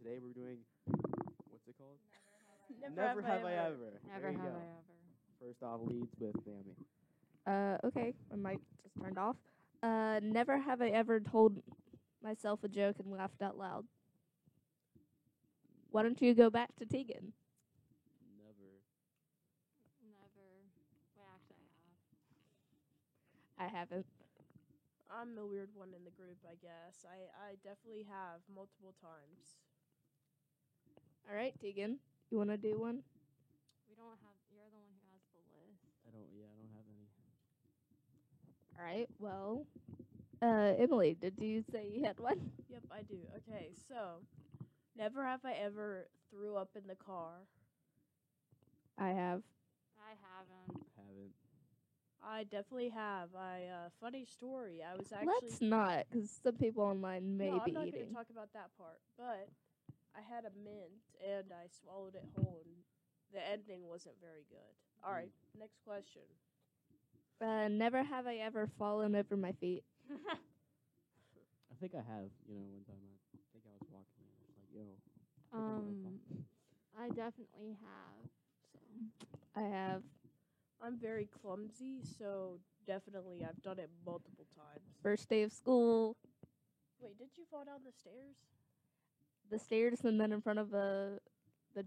today we're doing, what's it called? Never have I ever. Never There you have go. I ever. First off, leads with Bammy. Okay, my mic just turned off. Never have I ever told myself a joke and laughed out loud. Why don't you go back to Tegan? Never. Never. Wait, actually, I have. I haven't. I'm the weird one in the group, I guess. I definitely have multiple times. All right, Tegan, you want to do one? We don't have. You're the one who has the list. I don't have any. All right, well, Emily, did you say you had one? Yep, I do. Okay, so never have I ever threw up in the car. I have. I haven't. Haven't. I definitely have. Funny story. I was actually. Let's not, because some people online may No, be I'm not eating. going to talk about that part. But I had a mint and I swallowed it whole, and the ending wasn't very good. All right, next question. Never have I ever fallen over my feet. I think I have. One time I think I was walking and I was like, yo. I think I'm gonna fall. I definitely have. So I have. I'm very clumsy, so definitely I've done it multiple times. First day of school, Wait, did you fall down the stairs? the stairs, and then in front of the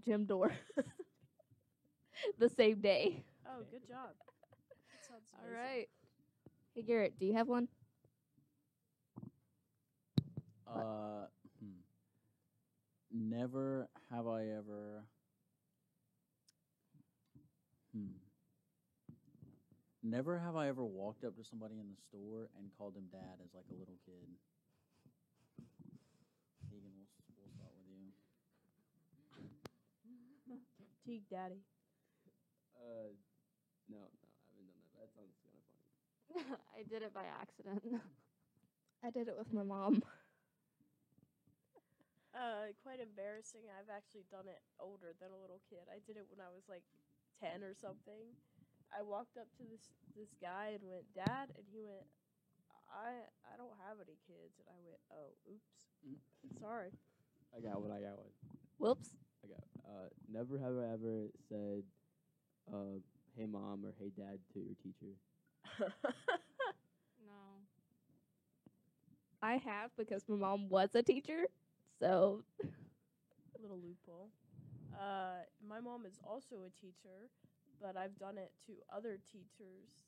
gym door. The same day. Oh, good job. That sounds All amazing. right. Hey, Garrett, do you have one? Never have I ever. Never have I ever walked up to somebody in the store and called them dad as like a little kid. Tegan, we'll start with you. Teague Daddy. No, I haven't done that. That sounds kind of funny. I did it by accident. I did it with my mom. Quite embarrassing. I've actually done it older than a little kid. I did it when I was like 10 or something. I walked up to this guy and went, "Dad," and he went, I don't have any kids." And I went, "Oh, oops. Sorry." I got one. Whoops. I got. Never have I ever said, "Hey mom" or "Hey dad" to your teacher. No. I have because my mom was a teacher. So, Little loophole. My mom is also a teacher, but I've done it to other teachers.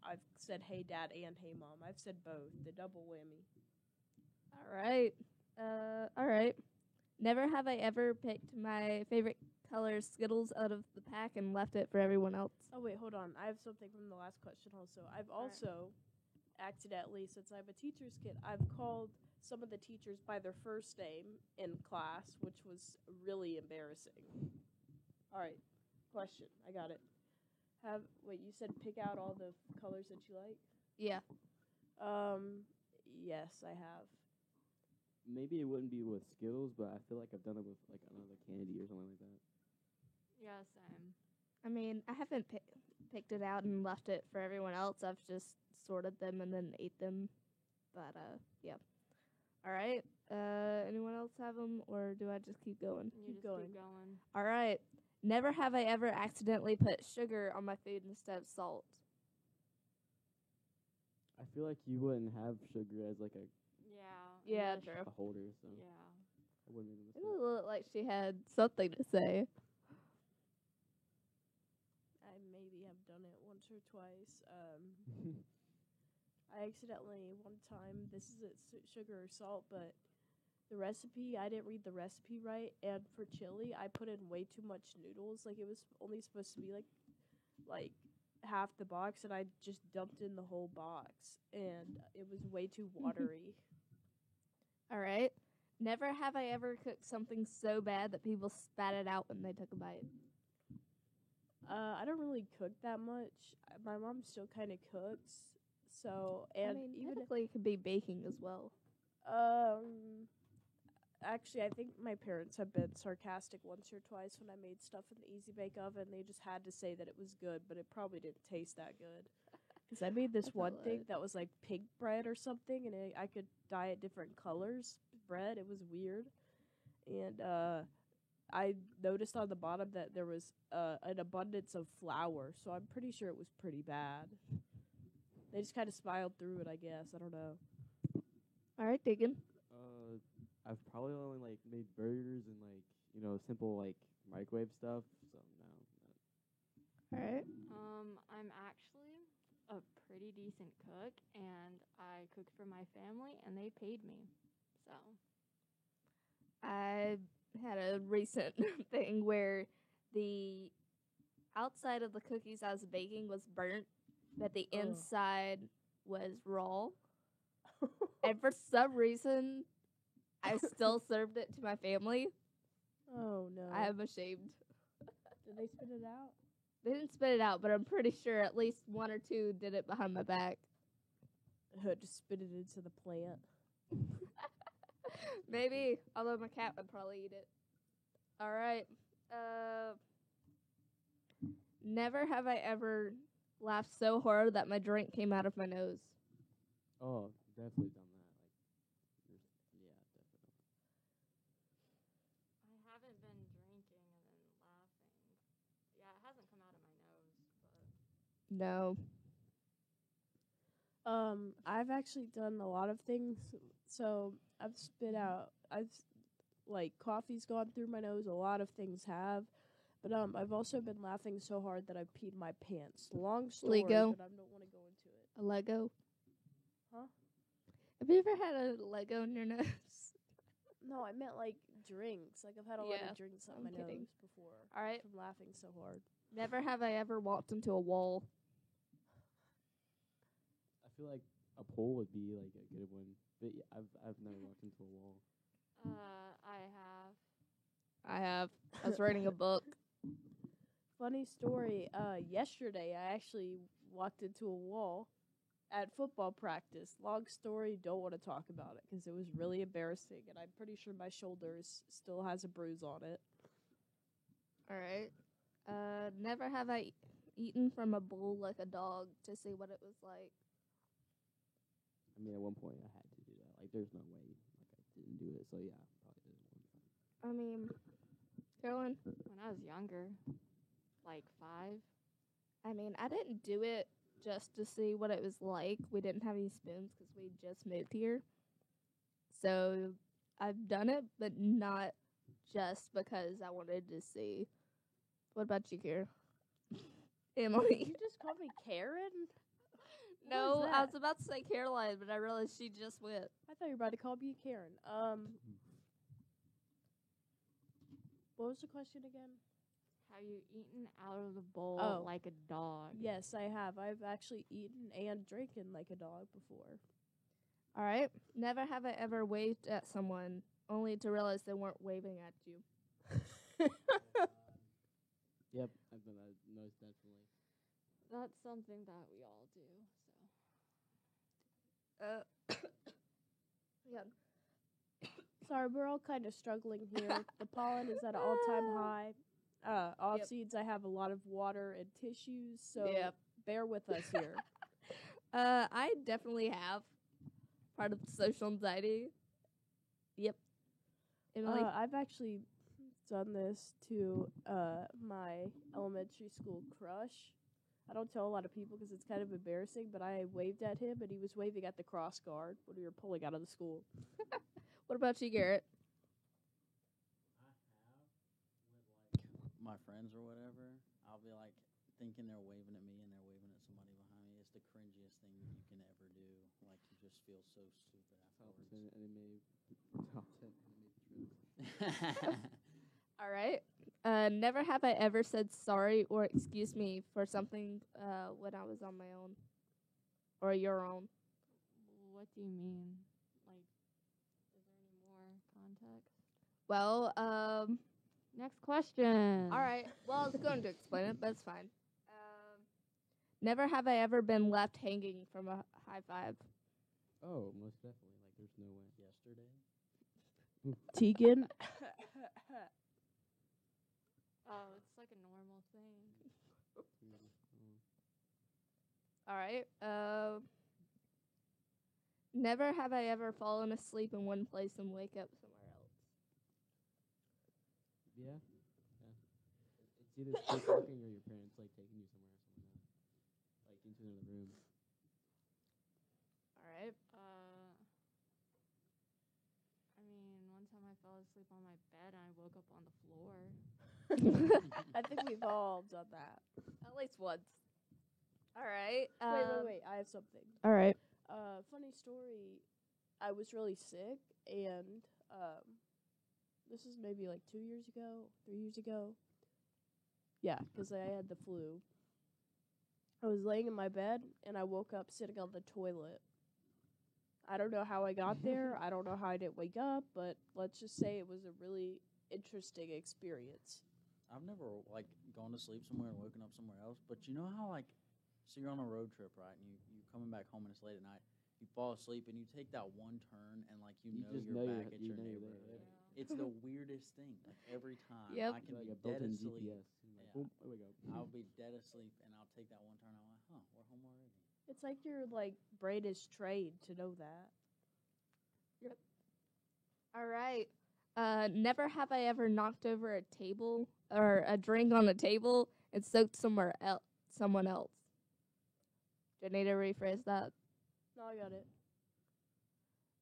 I've said "Hey dad" and "Hey mom." I've said both, the double whammy. all right. Never have I ever picked my favorite color Skittles out of the pack and left it for everyone else. Oh wait, hold on. I have something from the last question also. I've Alright. also accidentally, since I'm a teacher's kid, I've called some of the teachers by their first name in class, which was really embarrassing. All right, question. I got it. You said pick out all the colors that you like? Yeah. Yes, I have. Maybe it wouldn't be with Skittles, but I feel like I've done it with like another candy or something like that. Yeah, same. I mean, I haven't picked it out and left it for everyone else. I've just sorted them and then ate them. But, yeah. All right. Anyone else have them, or do I just keep going? You Keep just going. keep going. All right. Never have I ever accidentally put sugar on my food instead of salt. I feel like you wouldn't have sugar as like a Yeah. Yeah, unless- true. holder, so Yeah. I wouldn't have It mistake. looked like she had something to say. I maybe have done it once or twice. I accidentally one time, this isn't sugar or salt, but the recipe, I didn't read the recipe right, and for chili, I put in way too much noodles. Like, it was only supposed to be like half the box, and I just dumped in the whole box, and it was way too watery. All right. Never have I ever cooked something so bad that people spat it out when they took a bite. I don't really cook that much. My mom still kind of cooks, so, and I mean, even technically it could be baking as well. Actually, I think my parents have been sarcastic once or twice when I made stuff in the Easy Bake Oven. They just had to say that it was good, but it probably didn't taste that good. Because I made this That's one all thing right. that was like pig bread or something, and I could dye it different colors. Bread, it was weird. and I noticed on the bottom that there was an abundance of flour, so I'm pretty sure it was pretty bad. They just kind of smiled through it, I guess. I don't know. All right, Deacon. I've probably only like made burgers and like simple like microwave stuff. So no. All right. I'm actually a pretty decent cook, and I cooked for my family, and they paid me. So I had a recent thing where the outside of the cookies I was baking was burnt, but the Ugh. inside was raw. And for some reason, I still served it to my family. Oh no! I am ashamed. Did they spit it out? They didn't spit it out, but I'm pretty sure at least one or two did it behind my back. Just spit it into the plant. Maybe, although my cat would probably eat it. All right. Never have I ever laughed so hard that my drink came out of my nose. Oh, definitely done that. Like, yeah, definitely. I haven't been drinking and then laughing. Yeah, it hasn't come out of my nose, but No. I've actually done a lot of things. So I've spit out. Like coffee's gone through my nose. A lot of things have, but I've also been laughing so hard that I've peed my pants. Long story, Lego. but I don't want to go into it. A Lego? Huh? Have you ever had a Lego in your nose? No, I meant like drinks. Like I've had a lot Yeah, of drinks on I'm my kidding. nose before. All right. From laughing so hard. Never have I ever walked into a wall. I feel like a pole would be like a good one, but yeah, I've never walked into a wall. I have. I have. I was writing a book. Funny story. Yesterday I actually walked into a wall at football practice. Long story. Don't want to talk about it because it was really embarrassing, and I'm pretty sure my shoulders still has a bruise on it. All right. Never have I eaten from a bowl like a dog to see what it was like. I mean, at one point I had to do that. Like, there's no way like I didn't do it. So yeah, probably did it one time. I mean, Carolyn, When I was younger, like 5. I mean, I didn't do it just to see what it was like. We didn't have any spoons because we just moved here. So I've done it, but not just because I wanted to see. What about you, Kira? Emily? You just called me Karen? What No, was I that? was about to say Caroline, but I realized she just went. I thought you were about to call me Karen. What was the question again? Have you eaten out of the bowl Oh. like a dog? Yes, I have. I've actually eaten and drinking like a dog before. All right. Never have I ever waved at someone only to realize they weren't waving at you. Yep, I've done that. Most definitely. That's something that we all do. Yeah. Sorry, we're all kind of struggling here. The pollen is at an all-time high. Off Yep. seeds, I have a lot of water and tissues, so Yep. bear with us here. I definitely have part of social anxiety. Yep. Emily? I've actually done this to my elementary school crush. I don't tell a lot of people because it's kind of embarrassing, but I waved at him, and he was waving at the cross guard when we were pulling out of the school. What about you, Garrett? My friends or whatever, I'll be like thinking they're waving at me and they're waving at somebody behind me. It's the cringiest thing you can ever do. Like you just feel so stupid Top afterwards. 10 anime trills. All right. Never have I ever said sorry or excuse me for something when I was on my own or your own. What do you mean? Like, is there any more context? Well, Next question. all right. Well, I was going to explain it, but it's fine. Never have I ever been left hanging from a high five. Oh, most definitely. Like, there's no way. Yesterday, Tegan? Oh, it's like a normal thing. All right. Never have I ever fallen asleep in one place and wake up somewhere else. Yeah. It's either sleepwalking or your parents like taking you somewhere or something like that. Like into another room. All right. I mean, one time I fell asleep on my bed and I woke up on the floor. I think we've all done that. At least once. All right. Wait. I have something. All right. Funny story. I was really sick, and this is maybe like 2 years ago, 3 years ago. Yeah, because I had the flu. I was laying in my bed, and I woke up sitting on the toilet. I don't know how I got there. I don't know how I didn't wake up, but let's just say it was a really interesting experience. I've never like gone to sleep somewhere and woken up somewhere else. But you know how like, so you're on a road trip, right? And you coming back home and it's late at night. You fall asleep and you take that one turn and like you know just you're know back you're- at you your know you're there, neighborhood. yeah. It's the weirdest thing. Like every time Yep. I can Like be a dead built-in asleep. GPS. And like, Yeah. boom, there we go. I'll be dead asleep and I'll take that one turn. I'm like, huh, we're home already. It's like your like brain is trained to know that. All right. Never have I ever knocked over a table or a drink on a table and soaked someone else. Do I need to rephrase that? No, I got it.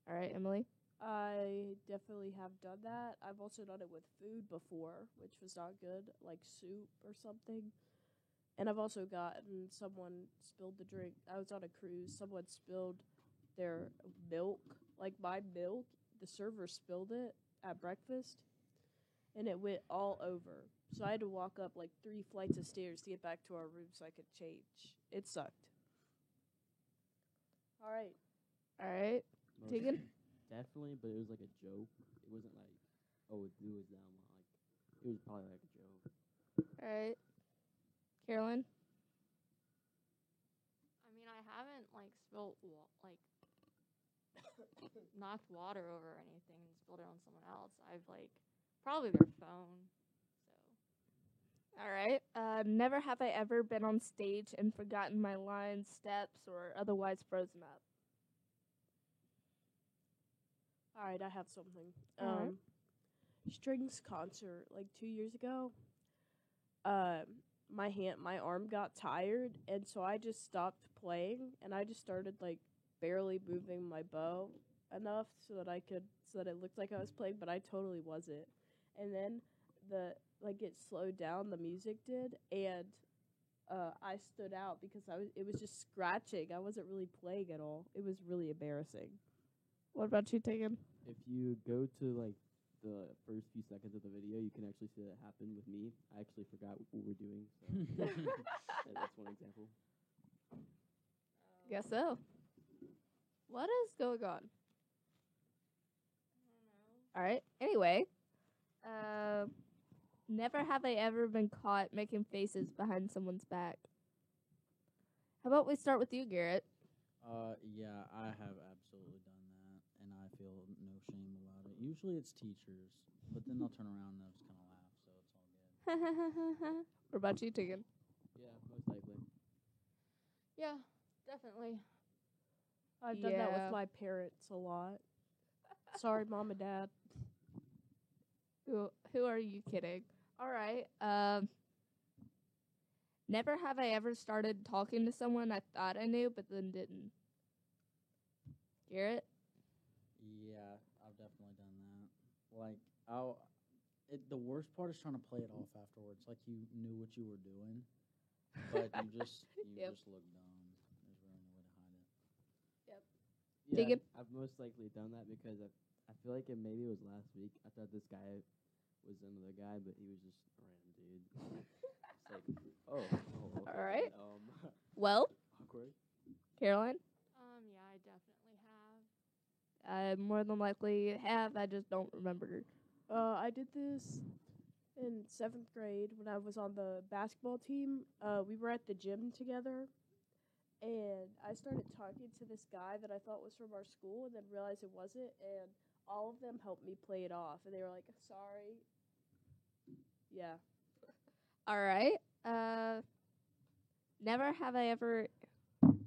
All right, Emily. I definitely have done that. I've also done it with food before, which was not good, like soup or something. And I've also gotten someone spilled the drink. I was on a cruise. Someone spilled their milk, like my milk. The server spilled it at breakfast, and it went all over. So I had to walk up like 3 flights of stairs to get back to our room so I could change. It sucked. All right. All right. Most Tegan? Definitely, but it was like a joke. It wasn't like, oh, it was them. Like, it was probably like a joke. All right. Carolyn? I mean, I haven't like spilled like knocked water over anything and spilled it on someone else. I've like probably their phone. So All right. Never have I ever been on stage and forgotten my lines, steps, or otherwise frozen up. All right, I have something. All right. Strings concert like 2 years ago. My arm got tired, and so I just stopped playing, and I just started like barely moving my bow enough so that it looked like I was playing, but I totally wasn't. And then it slowed down, the music did, and I stood out because it was just scratching. I wasn't really playing at all. It was really embarrassing. What about you, Tegan? If you go to like the first few seconds of the video, you can actually see that happen with me. I actually forgot what we're doing. So that's one example. Guess so. What is going on? All right. Anyway, never have I ever been caught making faces behind someone's back. How about we start with you, Garrett? Yeah, I have absolutely done that, and I feel no shame about it. Usually it's teachers, but then they'll turn around and they'll just kind of laugh, so it's all good. What about you, Tegan? Yeah, most likely. yeah, definitely. I've done that Yeah. with my parents a lot. Sorry, Mom and Dad. Who are you kidding? All right. Never have I ever started talking to someone I thought I knew but then didn't. Garrett? Yeah, I've definitely done that. Like, the worst part is trying to play it off afterwards, like you knew what you were doing, but you just Yep. just look dumb. There's really no way to hide it. Yeah, Tegan? I've most likely done that because I feel like maybe it was last week. I thought this guy was another guy, but he was just a random dude. It's like, oh, okay, All right. then, Well, awkward. Caroline? Yeah, I definitely have. I more than likely have. I just don't remember. I did this in 7th grade when I was on the basketball team. We were at the gym together, and I started talking to this guy that I thought was from our school, and then realized it wasn't. And all of them helped me play it off, and they were like, "Sorry." Yeah. All right. Never have I ever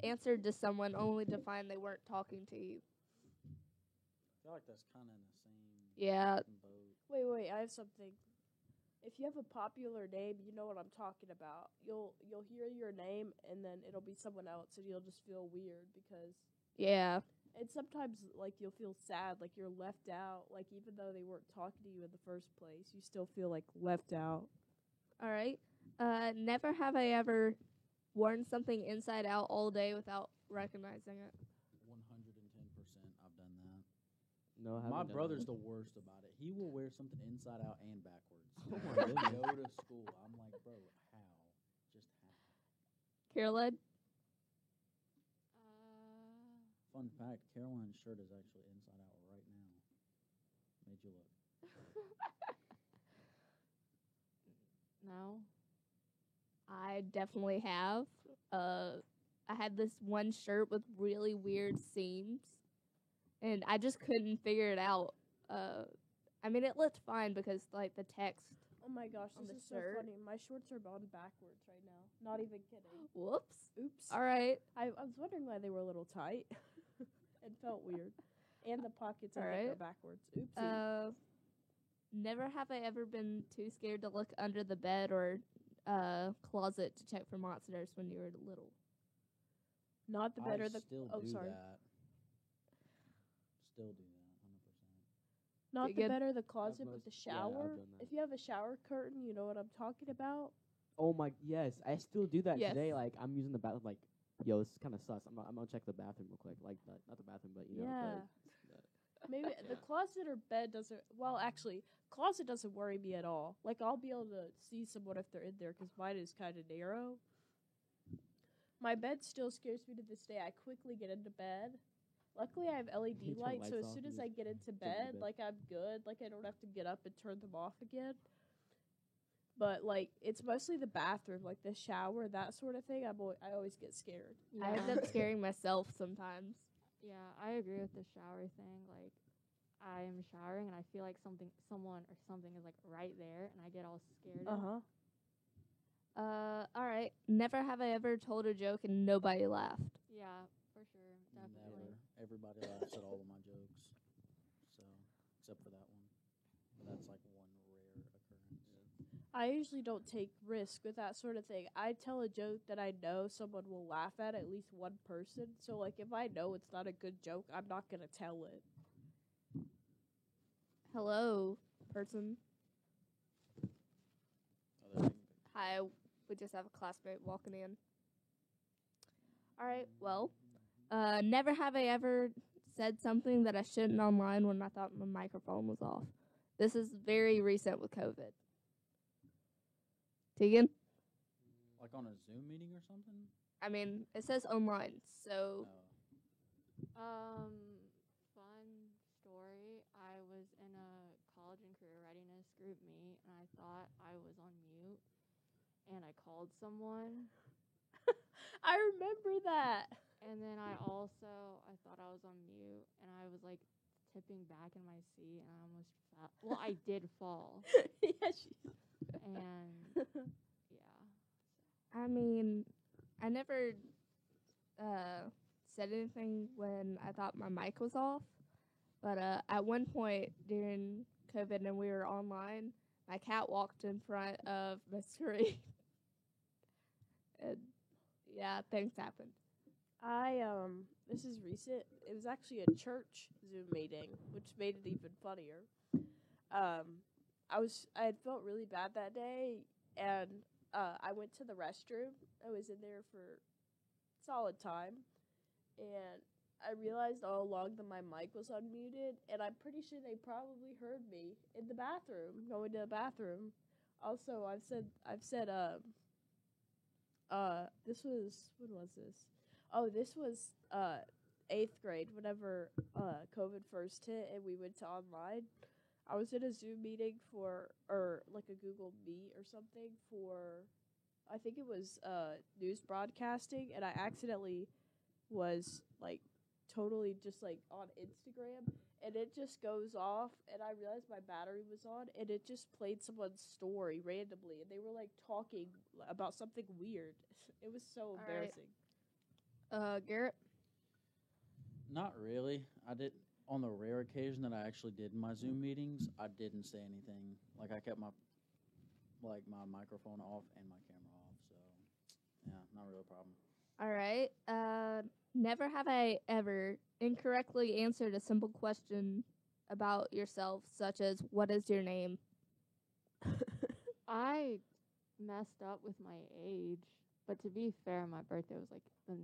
answered to someone only to find they weren't talking to you. I feel like that's kind of in the same Yeah. boat. Wait. I have something. if you have a popular name, you know what I'm talking about. You'll hear your name and then it'll be someone else and you'll just feel weird because Yeah. and sometimes like you'll feel sad, like you're left out, like even though they weren't talking to you in the first place, you still feel like left out. All right. Never have I ever worn something inside out all day without recognizing it. 110%. I've done that. No, I haven't My done brother's that. the worst about it. He will wear something inside out and backwards. Oh my To goodness. go to school. I'm like, bro, how? Just how? Caroline? Fun fact: Caroline's shirt is actually inside out right now. Made you look. No. I definitely have. I had this one shirt with really weird seams, and I just couldn't figure it out. I mean, it looked fine because like the text. Oh my gosh, On this the is so shirt. funny. My shorts are on backwards right now. Not even kidding. Whoops. Oops. All right. I was wondering why they were a little tight. It felt weird. And the pockets I think Alright. are backwards. Oopsie. Never have I ever been too scared to look under the bed or closet to check for monsters when you were little. Not the better I the still oh do sorry. that. Still do that. 100%. Not You the good? better the closet but most- the yeah, I've shower. done that. If you have a shower curtain, you know what I'm talking about. Oh my, yes, I still do that Yes. today. Like I'm using the bathroom. Like, yo, this is kind of sus. I'm gonna check the bathroom real quick. Like not the bathroom, but you know. Yeah. Maybe the Yeah. closet or bed doesn't. Well, actually, closet doesn't worry me at all. Like I'll be able to see someone if they're in there because mine is kind of narrow. My bed still scares me to this day. I quickly get into bed. Luckily, I have LED You turn lights, so lights as off soon and as I just get into jump into bed, bed. like I'm good. Like I don't have to get up and turn them off again. But like it's mostly the bathroom, like the shower, that sort of thing. I always get scared. Yeah. I end up scaring myself sometimes. Yeah, I agree with the shower thing. Like, I am showering and I feel like someone or something is like right there, and I get all scared. All right. Never have I ever told a joke and nobody laughed. Yeah, for sure, definitely. Never. Everybody laughs at all of my jokes. So, except for that one. But that's like one rare occurrence. I usually don't take risk with that sort of thing. I tell a joke that I know someone will laugh at least one person. So like if I know it's not a good joke, I'm not gonna tell it. Hello, person. Other thing. Hi. We just have a classmate walking in. All right. Well, never have I ever said something that I shouldn't online when I thought my microphone was off. This is very recent with COVID. Tegan? Like on a Zoom meeting or something? I mean, it says online, so No. Fun story. I was in a college and career readiness group meet, and I thought I was on mute, and I called someone, I remember that. and then I thought I was on mute, and I was like tipping back in my seat, and I almost fell. Well, I did fall, Yes. and yeah. I mean, I never said anything when I thought my mic was off. But at one point during COVID and we were online, my cat walked in front of the screen. And yeah, things happened. This is recent. It was actually a church Zoom meeting, which made it even funnier. I had felt really bad that day, and I went to the restroom. I was in there for solid time, and I realized all along that my mic was unmuted, and I'm pretty sure they probably heard me in the bathroom, going to the bathroom. Also, I've said this was when was this? Oh, this was 8th grade, whenever COVID first hit and we went to online. I was in a Zoom meeting or like a Google Meet or something for, I think it was news broadcasting, and I accidentally was like totally just like on Instagram, and it just goes off, and I realized my battery was on, and it just played someone's story randomly, and they were like talking about something weird. It was so right. embarrassing. Garrett? Not really. I did on the rare occasion that I actually did in my Zoom meetings. I didn't say anything. Like I kept my like my microphone off and my camera off. So yeah, not really a problem. All right. Never have I ever incorrectly answered a simple question about yourself, such as "What is your name?" I messed up with my age, but to be fair, my birthday was like the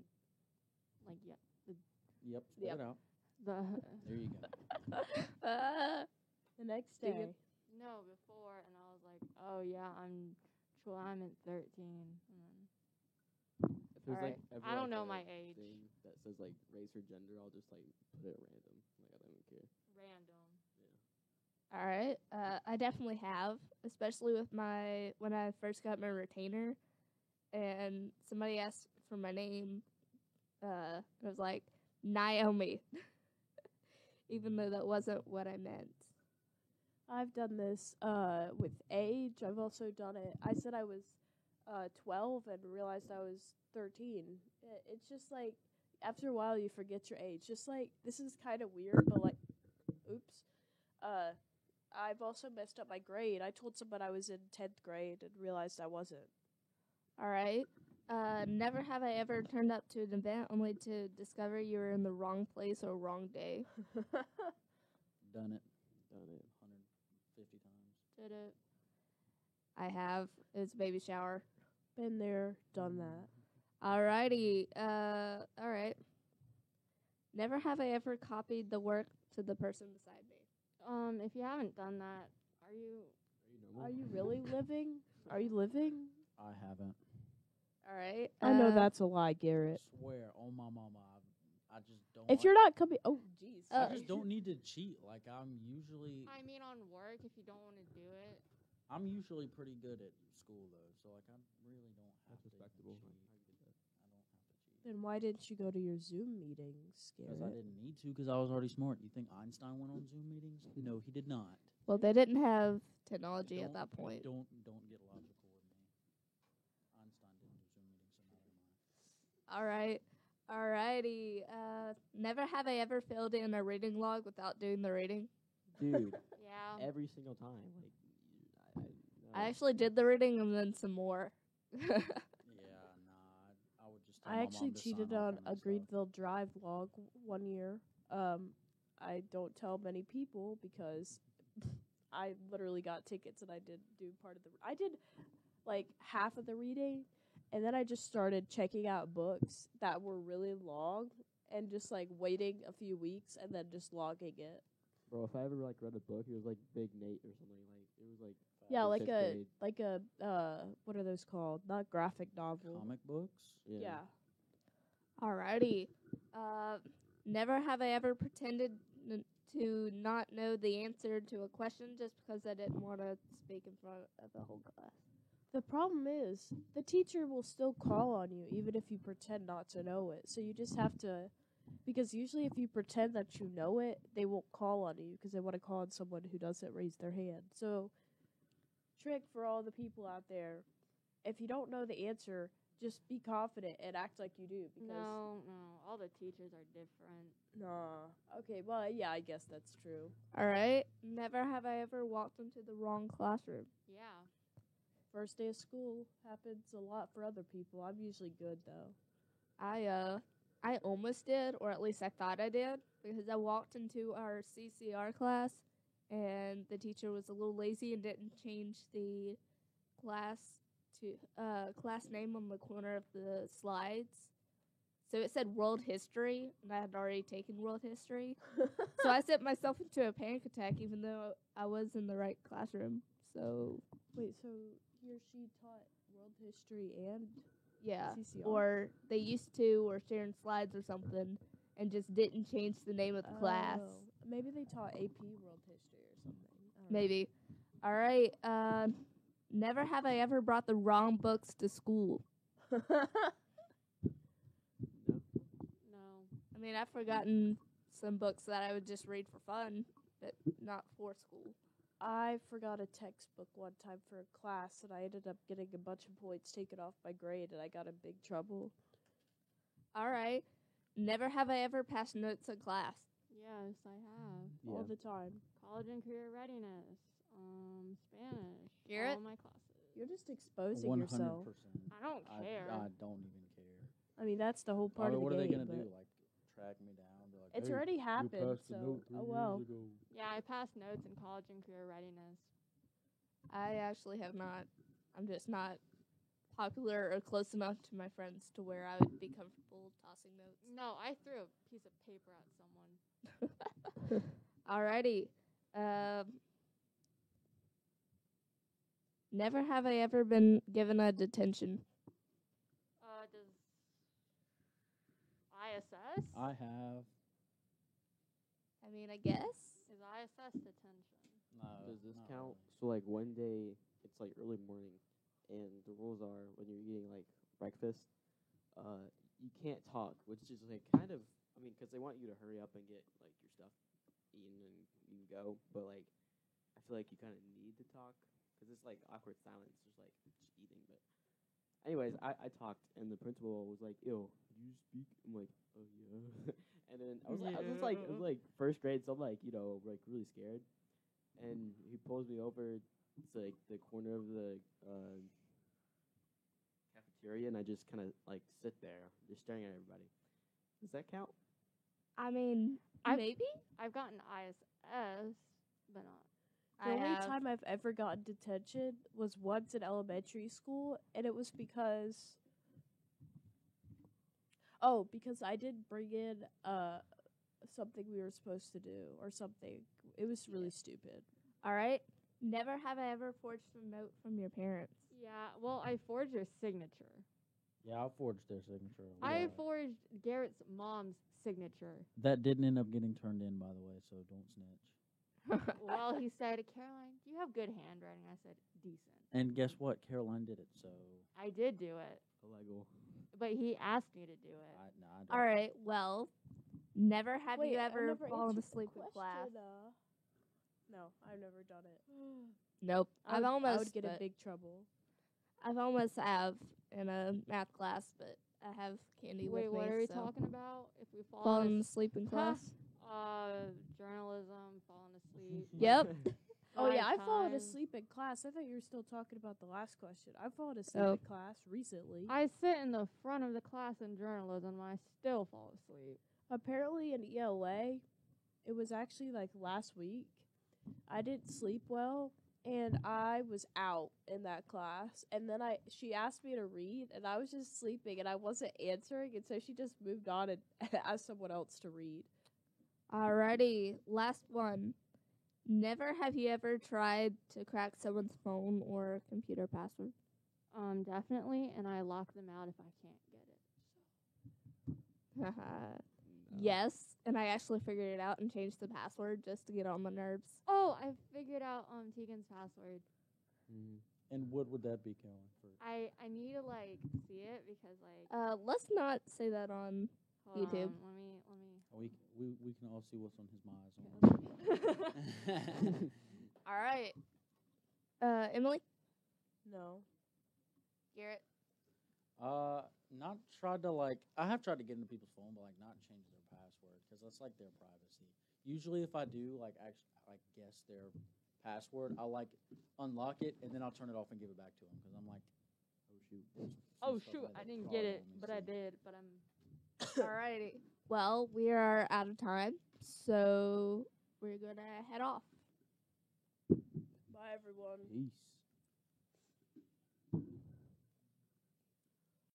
Yep, spit Yep. it out. the There you go. The next Do you- day. no before, and I was like, oh yeah, I'm at 13. And then If there's Alright. like ever, I don't like, know a my age. thing that says like race or gender, I'll just like put it random. Like I don't even care. random. All right. I definitely have, especially with when I first got my retainer, and somebody asked for my name. I was like Naomi, even though that wasn't what I meant. I've done this with age. I've also done it. I said I was 12 and realized I was 13. It's just like after a while you forget your age. Just like this is kind of weird, but like, oops. I've also messed up my grade. I told someone I was in 10th grade and realized I wasn't. All right. Never have I ever turned up to an event only to discover you were in the wrong place or wrong day. Done it Done it. 150 times. Did it? I have. It's baby shower. Been there, done that. Alrighty. All right. Never have I ever copied the work to the person beside me. If you haven't done that, are you? Are you normal? Are you really living? Are you living? I haven't. All right. I know that's a lie, Garrett. Swear on my mama, I just don't. If like- you're not coming, oh jeez. I just don't need to cheat. Like I'm usually On work, if you don't want to do it. pretty good at school though, so like I really don't have That's to respectable. cheat. I get that. I don't have to cheat. Then why didn't you go to your Zoom meetings, Because I Garrett? didn't need to, because I was already smart. You think Einstein went on Zoom meetings? No, he did not. Well, they didn't have technology at Don't- that point. Don't get logical with me. Einstein didn't do Zoom meetings, so neither mind. All right. Alrighty. Never have I ever filled in a reading log without doing the reading. Dude, Yeah. every single time. Like, I actually did the reading and then some more. Yeah, nah. I would just. Tell I my actually mom to sign cheated off on my a stuff. Greenville Drive log one year. I don't tell many people because I literally got tickets and I did do part of the. I did like half of the reading, and then I just started checking out books that were really long and just like waiting a few weeks and then just logging it. bro, if I ever like read a book, it was like Big Nate or something. Like it was like Yeah, in like fifth grade. what are those called? Not graphic novel. Comic books. Yeah. Alrighty. Never have I ever pretended to not know the answer to a question just because I didn't want to speak in front of the whole class. The problem is the teacher will still call on you even if you pretend not to know it. So you just have to, because usually if you pretend that you know it, they won't call on you because they want to call on someone who doesn't raise their hand. So, trick for all the people out there: if you don't know the answer, just be confident and act like you do. Because No. All the teachers are different. Nah. Okay. Well, yeah, I guess that's true. Alright. Never have I ever walked into the wrong classroom. Yeah. First day of school happens a lot for other people. I'm usually good though. I almost did, or at least I thought I did, because I walked into our CCR class and the teacher was a little lazy and didn't change the class class name on the corner of the slides. So it said World History, and I had already taken World History. So I sent myself into a panic attack, even though I was in the right classroom. So Wait, so he or she taught world history and yeah, CCR? or they used to, or sharing slides or something, and just didn't change the name of the class. Oh, maybe they taught AP world history or something. I don't know. Maybe. All right. Never have I ever brought the wrong books to school. No. No. I mean, I've forgotten some books that I would just read for fun, but not for school. I forgot a textbook one time for a class, and I ended up getting a bunch of points taken off my grade, and I got in big trouble. All right. Never have I ever passed notes in class. Yes, I have. Yeah. All the time. College and career readiness. Spanish. Garrett? All my classes. You're just exposing 100%. yourself. I don't care. I don't even care. I mean, that's the whole part of the What are they game. gonna do? but Like track me down? Be like, It's "Hey, already you happened, passed the so note 3 oh well. years ago." Yeah, I passed notes in college and career readiness. I actually have not. I'm just not popular or close enough to my friends to where I would be comfortable tossing notes. No, I threw a piece of paper at someone. Alrighty. Never have I ever been given a detention. Does ISS? I have. I mean, I guess. Is ISS detention? No. Does this not count? really. So like one day it's like early morning, and the rules are when you're eating like breakfast, you can't talk, which is like kind of, I mean, because they want you to hurry up and get like your stuff eaten and you can go, but like I feel like you kind of need to talk because it's like awkward silence, just like just eating. But anyways, I talked and the principal was like, "Ew, do you speak?" I'm like, "Oh yeah," and then I was like it was like first grade, so I'm like like really scared, and he pulls me over to like the corner of the cafeteria, and I just kind of like sit there, just staring at everybody. Does that count? I mean, I've- maybe. I've gotten ISS, but not. The I only have. time I've ever gotten detention was once in elementary school, and it was because because I didn't bring in something we were supposed to do or something. It was really stupid. All right. Never have I ever forged a note from your parents. Yeah, well, I forged your signature. Yeah, I forged their signature. I Yeah. forged Garrett's mom's signature. That didn't end up getting turned in, by the way, so don't snitch. Well, he said, Caroline, you have good handwriting. I said, decent. And guess what? Caroline did it, so I did do it, Illegal. but he asked me to do it. I don't. All right. Well, never have Wait, you I ever never fallen answered the asleep in class. question, No, I've never done it. Nope. I would get in but big trouble. I've almost have in a math class, but I have candy Wait, with me. what are we so talking about? If we fall falling asleep in class. journalism, falling asleep. Yep. Oh yeah, Five I've fallen times. asleep in class. I thought you were still talking about the last question. I've fallen asleep Oh. in class recently. I sit in the front of the class in journalism and I still fall asleep. Apparently in ELA, it was actually like last week. I didn't sleep well and I was out in that class. And then she asked me to read and I was just sleeping and I wasn't answering, and so she just moved on and asked someone else to read. Alrighty, last one. Never have you ever tried to crack someone's phone or computer password? Definitely, and I lock them out if I can't get it. No. Yes, and I actually figured it out and changed the password just to get on my nerves. Oh, I figured out Tegan's password. Mm. And what would that be, Caroline? For I need to like see it because like Let's not say that on. hold YouTube. on, let me we can all see what's on his mind. All right. Emily? No. Garrett? Not tried to I have tried to get into people's phone, but not change their password because that's like their privacy. Usually, if I do guess their password, I'll unlock it and then I'll turn it off and give it back to them because I'm like, oh shoot. there's some Oh stuff shoot, that I they didn't probably get it, want me to but I see. did. But I'm Alrighty. Well, we are out of time, so we're gonna head off. Bye everyone. Peace.